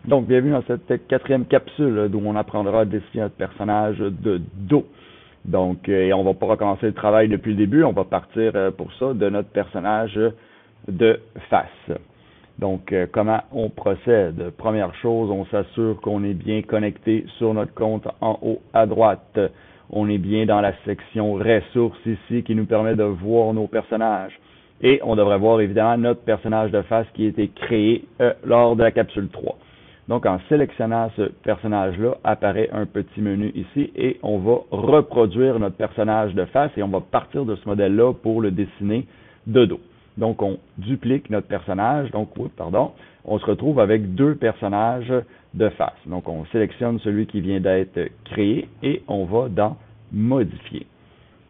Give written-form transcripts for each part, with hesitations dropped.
Donc, bienvenue dans cette quatrième capsule d'où on apprendra à dessiner notre personnage de dos. Donc, et on va pas recommencer le travail depuis le début, on va partir pour ça de notre personnage de face. Donc, comment on procède? Première chose, on s'assure qu'on est bien connecté sur notre compte en haut à droite. On est bien dans la section ressources ici qui nous permet de voir nos personnages. Et on devrait voir évidemment notre personnage de face qui a été créé lors de la capsule 3. Donc, en sélectionnant ce personnage-là, apparaît un petit menu ici et on va reproduire notre personnage de face et on va partir de ce modèle-là pour le dessiner de dos. Donc, on duplique notre personnage. Donc, on se retrouve avec deux personnages de face. Donc, on sélectionne celui qui vient d'être créé et on va dans Modifier.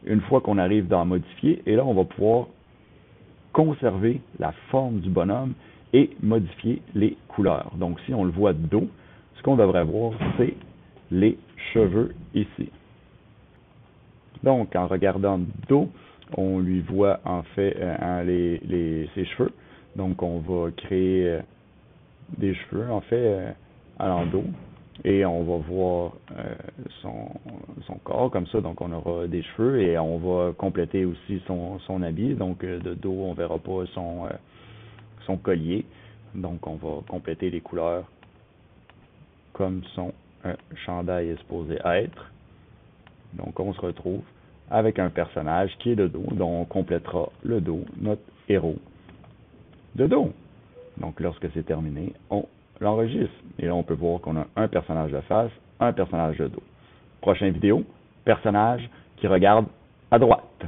Une fois qu'on arrive dans Modifier, et là, on va pouvoir conserver la forme du bonhomme et modifier les couleurs. Donc, si on le voit de dos, ce qu'on devrait voir, c'est les cheveux ici. Donc, en regardant de dos, on lui voit en fait ses cheveux. Donc, on va créer des cheveux en fait à l'endos et on va voir son corps comme ça. Donc, on aura des cheveux et on va compléter aussi son habit. Donc, de dos, on verra pas son collier. Donc, on va compléter les couleurs comme son chandail est supposé être. Donc, on se retrouve avec un personnage qui est de dos, dont on complétera le dos, notre héros de dos. Donc, lorsque c'est terminé, on l'enregistre. Et là, on peut voir qu'on a un personnage de face, un personnage de dos. Prochaine vidéo, personnage qui regarde à droite.